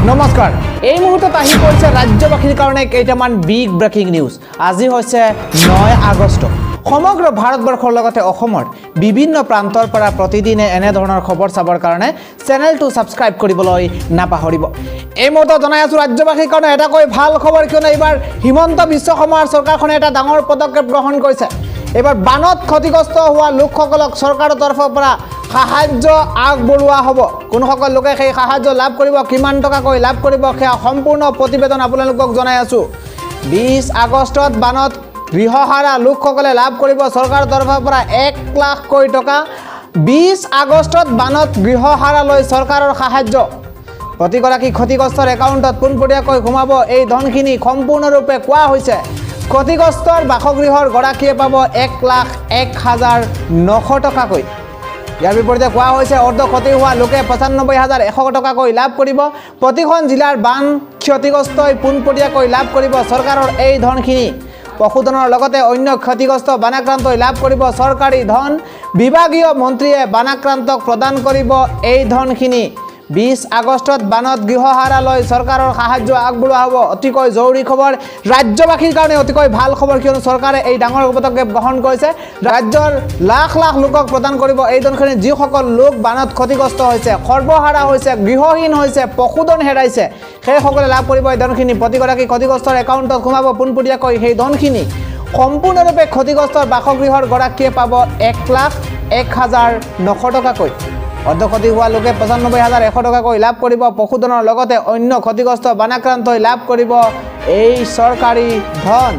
নমস্কাৰ এই মুহূৰ্তত আহি পৰিছে ৰাজ্যবাসীৰ কাৰণে কেইটামান বিগ ব্ৰেকিং নিউজ আজি হৈছে 9 আগষ্ট সমগ্ৰ ভাৰতবৰ্ষৰ লগতে অসমৰ বিভিন্ন প্ৰান্তৰ পৰা প্ৰতিদিনে এনে ধৰণৰ খবৰ চাবৰ কাৰণে চেনেলটো সাবস্ক্ৰাইব কৰিবলৈ নাপাহৰিব এই মুহূৰ্তত জনাই আছো ৰাজ্যবাসীৰ কাৰণে এটা কৈ ভাল খবৰ কিয়নো এইবাৰ হিমন্ত বিশ্ব শৰ্মাৰ চৰকাৰখনে এটা ডাঙৰ পদক্ষেপ গ্ৰহণ কৰিছে এবাৰ বানত ক্ষতিগ্ৰস্ত হোৱা লোকসকলক চৰকাৰৰ তৰফৰ পৰা সাহায্য আগবঢ়োৱা হ'ব কোনসকল লোকে সেই সাহায্য লাভ কৰিব কিমান টকা কৈ লাভ কৰিব সেয়া সম্পূৰ্ণ প্ৰতিবেদন আপোনালোকক জনাই আছো 20 আগষ্টত বানত গৃহহাৰা লোকসকলে লাভ কৰিব চৰকাৰৰ তৰফৰ পৰা 1 লাখ কৈ টকা 20 আগষ্টত বানত গৃহহাৰা লৈ চৰকাৰৰ সাহায্য প্ৰতিগৰাকী ক্ষতিগ্ৰস্তৰ একাউণ্টত পোনপটীয়াকৈ ঘুমাব এই ধনখিনি সম্পূৰ্ণৰূপে কোৱা হৈছে ক্ষতিগ্ৰস্তৰ বাসগৃহৰ গৰাকীয়ে পাব 1,01,900 টকাকৈ ইয়াৰ বিপৰীতে কোৱা হৈছে অৰ্ধ ক্ষতি হোৱা লোকে 95,100 টকাকৈ লাভ কৰিব প্ৰতিখন জিলাৰ বান ক্ষতিগ্ৰস্তই পোনপটীয়াকৈ লাভ কৰিব চৰকাৰৰ এই ধনখিনি পশুধনৰ লগতে অন্য ক্ষতিগ্ৰস্ত বানাক্ৰান্তই লাভ কৰিব চৰকাৰী ধন বিভাগীয় মন্ত্ৰীয়ে বানাক্ৰান্তক প্ৰদান কৰিব এই ধনখিনি 20 আগষ্টত বানত গৃহহাৰা লৈ চৰকাৰৰ সাহায্য আগবঢ়োৱা হ'ব অতিকৈ জৰুৰী খবৰ ৰাজ্যবাসীৰ কাৰণে অতিকৈ ভাল খবৰ কিয়নো চৰকাৰে এই ডাঙৰ পদক্ষেপ গ্ৰহণ কৰিছে ৰাজ্যৰ লাখ লাখ লোকক প্ৰদান কৰিব এই ধনখিনি যিসকল লোক বানত ক্ষতিগ্ৰস্ত হৈছে সৰ্বহাৰা হৈছে গৃহহীন হৈছে পশুধন হেৰাইছে সেইসকলে লাভ কৰিব এই ধনখিনি প্ৰতিগৰাকী ক্ষতিগ্ৰস্তৰ একাউণ্টত সোমাব পোনপটীয়াকৈ সেই ধনখিনি সম্পূৰ্ণৰূপে ক্ষতিগ্ৰস্তৰ বাসগৃহৰ গৰাকীয়ে পাব 1,01,900 টকাকৈ অৰ্ধক্ষতি হোৱা লোকে 95,100 টকাকৈ লাভ কৰিব পশুধনৰ লগতে অন্য ক্ষতিগ্ৰস্ত বানাক্ৰান্তই লাভ কৰিব এই চৰকাৰী ধন